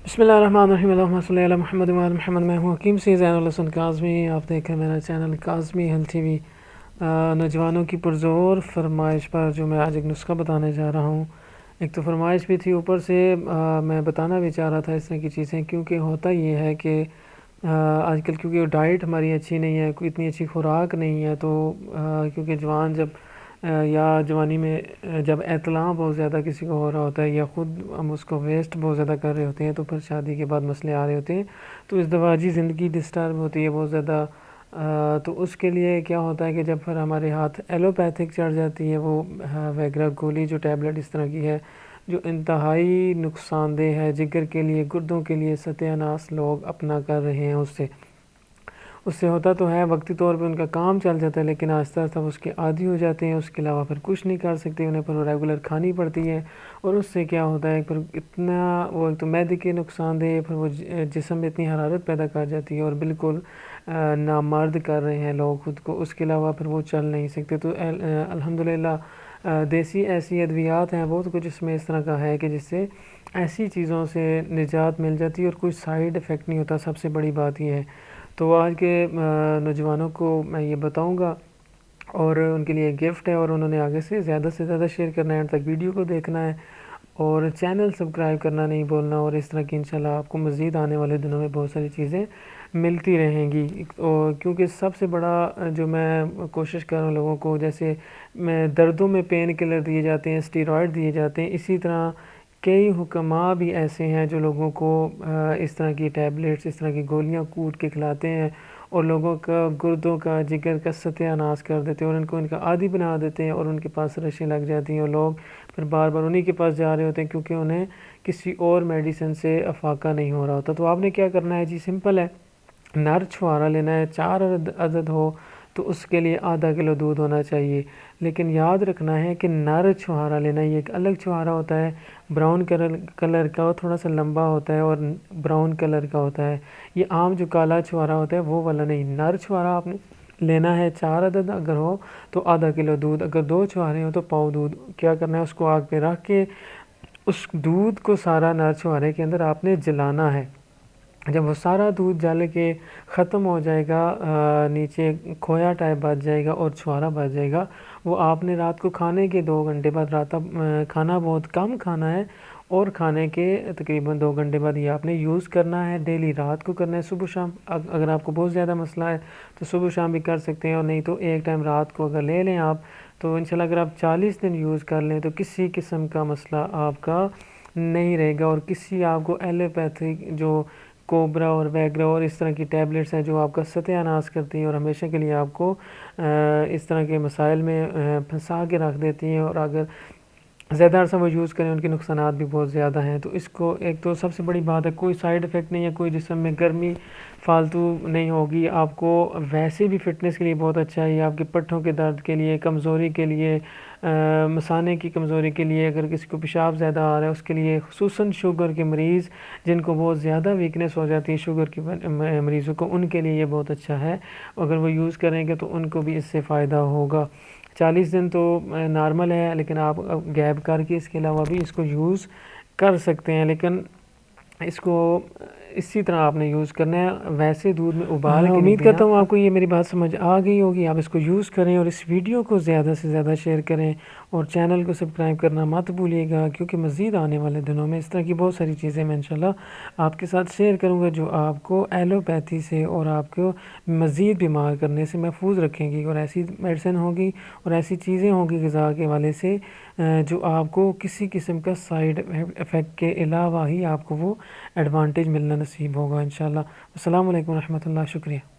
بسم اللہ الرحمن الرحیم، اللہم صلی علی محمد و آل محمد۔ میں ہوں حکیم سے زین الحسن کاظمی، آپ دیکھ رہے ہیں میرا channel Kazmi health T V. نوجوانوں کی پرزور فرمائش پر جو میں آج ایک نسخہ بتانے جا رہا ہوں، ایک تو فرمائش بھی تھی، اوپر سے میں بتانا بھی چاہ رہا تھا اس طرح کی چیزیں، کیونکہ ہوتا یہ ہے کہ آج کل کیونکہ ڈائٹ ہماری اچھی نہیں ہے، کوئی اتنی اچھی خوراک نہیں ہے، تو کیونکہ جوان جب یا جوانی میں جب اطلاع بہت زیادہ کسی کو ہو رہا ہوتا ہے یا خود ہم اس کو ویسٹ بہت زیادہ کر رہے ہوتے ہیں، تو پھر شادی کے بعد مسئلے آ رہے ہوتے ہیں، تو ازدواجی زندگی ڈسٹرب ہوتی ہے بہت زیادہ۔ تو اس کے لیے کیا ہوتا ہے کہ جب پھر ہمارے ہاتھ ایلوپیتھک چڑھ جاتی ہے، وہ ویگرا گولی جو ٹیبلٹ اس طرح کی ہے جو انتہائی نقصان دہ ہے جگر کے لیے، گردوں کے لیے، ستیہ ناش لوگ اپنا کر رہے ہیں۔ اس سے ہوتا تو ہے وقتی طور پہ ان کا کام چل جاتا ہے، لیکن آہستہ آہستہ اس کے عادی ہو جاتے ہیں، اس کے علاوہ پھر کچھ نہیں کر سکتے، انہیں پھر ریگولر کھانی پڑتی ہے، اور اس سے کیا ہوتا ہے پھر اتنا وہ ایک تو معدے کے نقصان دہ، پھر وہ جسم میں اتنی حرارت پیدا کر جاتی ہے اور بالکل نامرد کر رہے ہیں لوگ خود کو، اس کے علاوہ پھر وہ چل نہیں سکتے۔ تو الحمدللہ دیسی ایسی ادویات ہیں، بہت کچھ اس میں اس طرح کا ہے کہ جس سے ایسی چیزوں سے نجات مل جاتی ہے اور کوئی سائیڈ ایفیکٹ نہیں ہوتا، سب سے بڑی بات یہ ہے۔ تو آج کے نوجوانوں کو میں یہ بتاؤں گا، اور ان کے لیے گفٹ ہے، اور انہوں نے آگے سے زیادہ شیئر کرنا ہے، اینڈ تک ویڈیو کو دیکھنا ہے، اور چینل سبسکرائب کرنا نہیں بولنا، اور اس طرح کی انشاءاللہ آپ کو مزید آنے والے دنوں میں بہت ساری چیزیں ملتی رہیں گی۔ کیونکہ سب سے بڑا جو میں کوشش کر رہا ہوں لوگوں کو، جیسے میں دردوں میں پین کلر دیے جاتے ہیں، اسٹیرائڈ دیے جاتے ہیں، اسی طرح کئی حکماء بھی ایسے ہیں جو لوگوں کو اس طرح کی ٹیبلٹس، اس طرح کی گولیاں کوٹ کے کھلاتے ہیں، اور لوگوں کا گردوں کا، جگر کا ستیہ ناش کر دیتے ہیں، اور ان کا عادی بنا دیتے ہیں، اور ان کے پاس رشیں لگ جاتی ہیں، اور لوگ پھر بار بار انہی کے پاس جا رہے ہوتے ہیں، کیونکہ انہیں کسی اور میڈیسن سے افاقہ نہیں ہو رہا ہوتا۔ تو آپ نے کیا کرنا ہے جی، سمپل ہے، نر چھوارا لینا ہے، 4 عدد ہو تو اس کے لیے ½ کلو دودھ ہونا چاہیے، لیکن یاد رکھنا ہے کہ نر چھوارا لینا ہے، یہ ایک الگ چھوارا ہوتا ہے، براؤن کلر کا، تھوڑا سا لمبا ہوتا ہے اور براؤن کلر کا ہوتا ہے۔ یہ عام جو کالا چھوارا ہوتا ہے وہ والا نہیں، نر چھوارا آپ نے لینا ہے، 4 عدد اگر ہو تو ½ کلو دودھ، اگر 2 چھوارے ہو تو پاؤ دودھ۔ کیا کرنا ہے، اس کو آگ پہ رکھ کے اس دودھ کو سارا نر چھوارے کے اندر آپ نے جلانا ہے۔ جب وہ سارا دودھ جل کے ختم ہو جائے گا، نیچے کھویا ٹائپ بچ جائے گا اور چھوارا بچ جائے گا، وہ آپ نے رات کو کھانے کے 2 گھنٹے بعد، رات کھانا بہت کم کھانا ہے، اور کھانے کے تقریباً 2 گھنٹے بعد یہ آپ نے یوز کرنا ہے، ڈیلی رات کو کرنا ہے، صبح شام۔ اگر آپ کو بہت زیادہ مسئلہ ہے تو صبح شام بھی کر سکتے ہیں، اور نہیں تو ایک ٹائم رات کو اگر لے لیں آپ، تو انشاءاللہ اگر آپ 40 دن یوز کر لیں تو کسی قسم کا مسئلہ آپ کا نہیں رہے گا، اور کسی آپ کو ایلوپیتھک جو کوبرا اور ویگرا اور اس طرح کی ٹیبلٹس ہیں جو آپ کا ستیہ ناش کرتی ہیں اور ہمیشہ کے لیے آپ کو اس طرح کے مسائل میں پھنسا کے رکھ دیتی ہیں، اور اگر زیادہ عرصہ وہ یوز کریں ان کے نقصانات بھی بہت زیادہ ہیں۔ تو اس کو ایک تو سب سے بڑی بات ہے، کوئی سائیڈ ایفیکٹ نہیں ہے، کوئی جسم میں گرمی فالتو نہیں ہوگی، آپ کو ویسے بھی فٹنس کے لیے بہت اچھا ہے، یہ آپ کے پٹھوں کے درد کے لیے، کمزوری کے لیے، مثانے کی کمزوری کے لیے، اگر کسی کو پیشاب زیادہ آ رہا ہے اس کے لیے، خصوصاً شوگر کے مریض جن کو بہت زیادہ ویکنس ہو جاتی ہے شوگر کے مریضوں کو، ان کے لیے یہ بہت اچھا ہے، اگر وہ یوز کریں گے تو ان کو بھی اس سے فائدہ ہوگا۔ 40 دن تو نارمل ہے، لیکن آپ گیپ کر کے اس کے علاوہ بھی اس کو یوز کر سکتے ہیں، لیکن اس کو اسی طرح آپ نے یوز کرنا ہے، ویسے دودھ میں ابال کے نہیں امید کرتا ہوں آپ کو یہ میری بات سمجھ آ گئی ہوگی، آپ اس کو یوز کریں، اور اس ویڈیو کو زیادہ سے زیادہ شیئر کریں، اور چینل کو سبسکرائب کرنا مت بھولیے گا، کیونکہ مزید آنے والے دنوں میں اس طرح کی بہت ساری چیزیں میں انشاءاللہ آپ کے ساتھ شیئر کروں گا جو آپ کو ایلوپیتھی سے اور آپ کو مزید بیمار کرنے سے محفوظ رکھیں گی، اور ایسی میڈیسن ہوگی اور ایسی چیزیں ہوں گی غذا کے حوالے سے جو آپ کو کسی قسم کا سائیڈ ایفیکٹ کے علاوہ ہی آپ کو وہ ایڈوانٹیج ملنا نصیب ہوگا انشاءاللہ۔ السلام علیکم ورحمۃ اللہ، شکریہ۔